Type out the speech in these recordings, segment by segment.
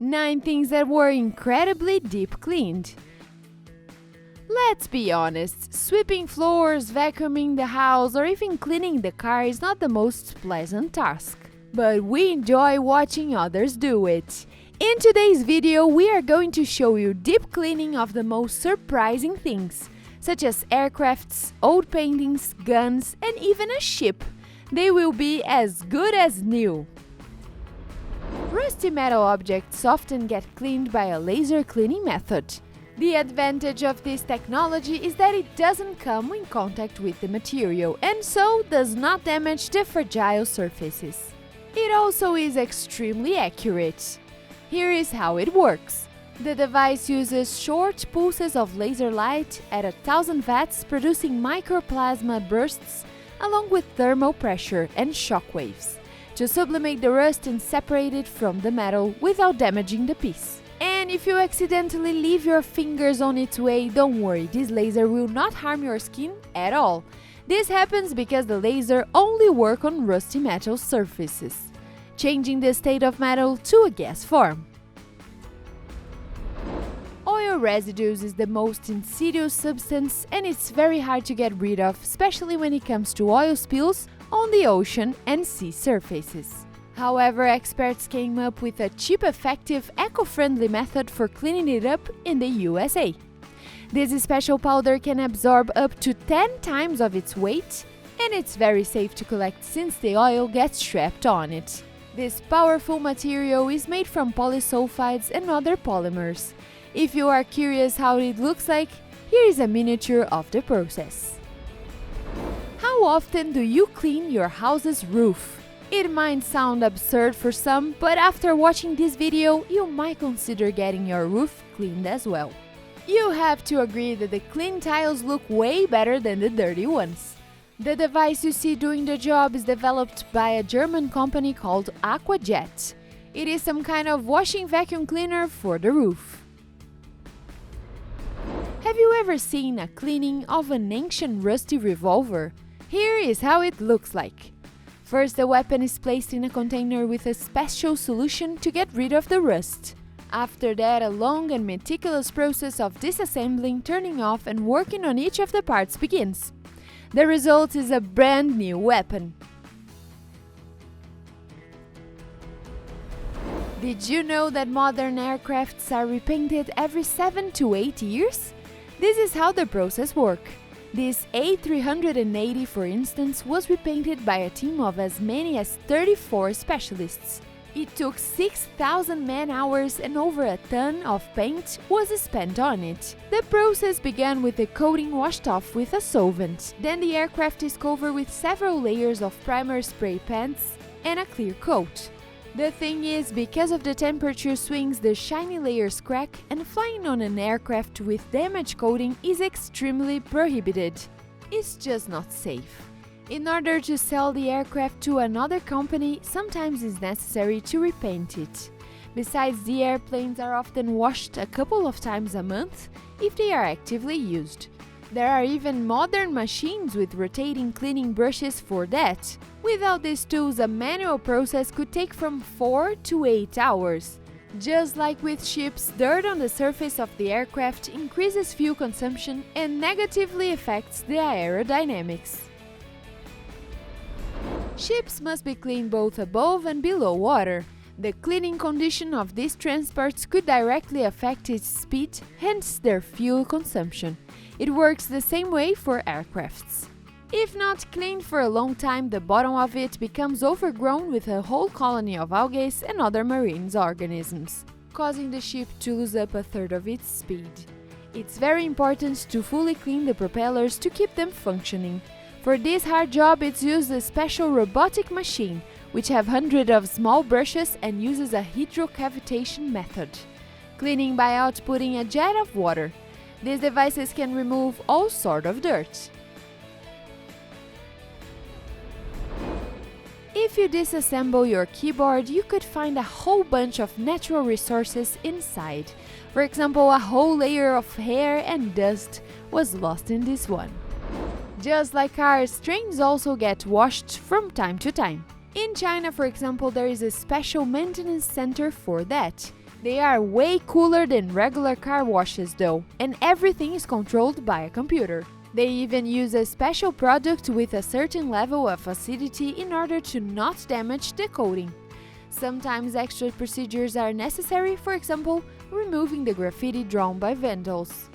9 things that were incredibly deep cleaned. Let's be honest, sweeping floors, vacuuming the house, or even cleaning the car is not the most pleasant task. But we enjoy watching others do it. In today's video, we are going to show you deep cleaning of the most surprising things, such as aircrafts, old paintings, guns, and even a ship. They will be as good as new. Rusty metal objects often get cleaned by a laser cleaning method. The advantage of this technology is that it doesn't come in contact with the material and so does not damage the fragile surfaces. It also is extremely accurate. Here is how it works. The device uses short pulses of laser light at 1000 watts, producing microplasma bursts along with thermal pressure and shock waves to sublimate the rust and separate it from the metal without damaging the piece. And if you accidentally leave your fingers on its way, don't worry, this laser will not harm your skin at all. This happens because the laser only works on rusty metal surfaces, changing the state of metal to a gas form. Oil residues is the most insidious substance and it's very hard to get rid of, especially when it comes to oil spills on the ocean and sea surfaces. However, experts came up with a cheap, effective, eco-friendly method for cleaning it up in the USA. This special powder can absorb up to 10 times of its weight, and it's very safe to collect since the oil gets trapped on it. This powerful material is made from polysulfides and other polymers. If you are curious how it looks like, here is a miniature of the process. How often do you clean your house's roof? It might sound absurd for some, but after watching this video, you might consider getting your roof cleaned as well. You have to agree that the clean tiles look way better than the dirty ones. The device you see doing the job is developed by a German company called Aquajet. It is some kind of washing vacuum cleaner for the roof. Have you ever seen a cleaning of an ancient rusty revolver? Here is how it looks like. First, the weapon is placed in a container with a special solution to get rid of the rust. After that, a long and meticulous process of disassembling, turning off and working on each of the parts begins. The result is a brand new weapon. Did you know that modern aircrafts are repainted every 7 to 8 years? This is how the process works. This A380, for instance, was repainted by a team of as many as 34 specialists. It took 6,000 man-hours and over a ton of paint was spent on it. The process began with the coating washed off with a solvent. Then the aircraft is covered with several layers of primer spray paints and a clear coat. The thing is, because of the temperature swings, the shiny layers crack and flying on an aircraft with damaged coating is extremely prohibited. It's just not safe. In order to sell the aircraft to another company, sometimes it's necessary to repaint it. Besides, the airplanes are often washed a couple of times a month if they are actively used. There are even modern machines with rotating cleaning brushes for that. Without these tools, a manual process could take from 4 to 8 hours. Just like with ships, dirt on the surface of the aircraft increases fuel consumption and negatively affects the aerodynamics. Ships must be cleaned both above and below water. The cleaning condition of these transports could directly affect its speed, hence their fuel consumption. It works the same way for aircrafts. If not cleaned for a long time, the bottom of it becomes overgrown with a whole colony of algae and other marine organisms, causing the ship to lose up a third of its speed. It's very important to fully clean the propellers to keep them functioning. For this hard job, it's used a special robotic machine, which have hundreds of small brushes and uses a hydrocavitation method, cleaning by outputting a jet of water. These devices can remove all sorts of dirt. If you disassemble your keyboard, you could find a whole bunch of natural resources inside. For example, a whole layer of hair and dust was lost in this one. Just like cars, trains also get washed from time to time. In China, for example, there is a special maintenance center for that. They are way cooler than regular car washes though, and everything is controlled by a computer. They even use a special product with a certain level of acidity in order to not damage the coating. Sometimes extra procedures are necessary, for example, removing the graffiti drawn by vandals.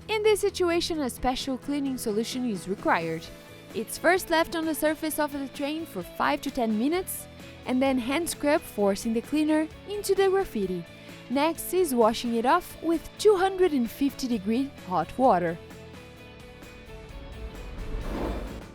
In this situation, a special cleaning solution is required. It's first left on the surface of the train for 5 to 10 minutes, and then hand scrub forcing the cleaner into the graffiti. Next is washing it off with 250-degree hot water.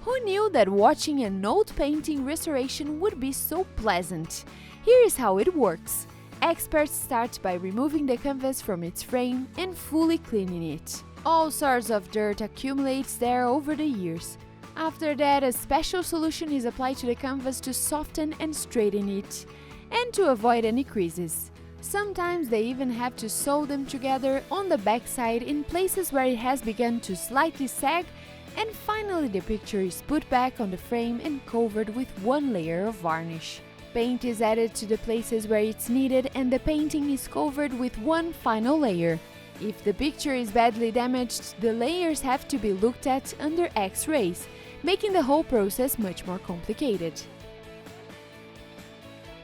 Who knew that watching an old painting restoration would be so pleasant? Here is how it works. Experts start by removing the canvas from its frame and fully cleaning it. All sorts of dirt accumulates there over the years. After that, a special solution is applied to the canvas to soften and straighten it, and to avoid any creases. Sometimes they even have to sew them together on the backside in places where it has begun to slightly sag, and finally the picture is put back on the frame and covered with one layer of varnish. Paint is added to the places where it's needed and the painting is covered with one final layer. If the picture is badly damaged, the layers have to be looked at under X-rays, making the whole process much more complicated.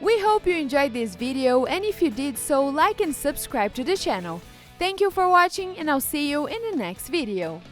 We hope you enjoyed this video, and if you did so, like and subscribe to the channel. Thank you for watching, and I'll see you in the next video.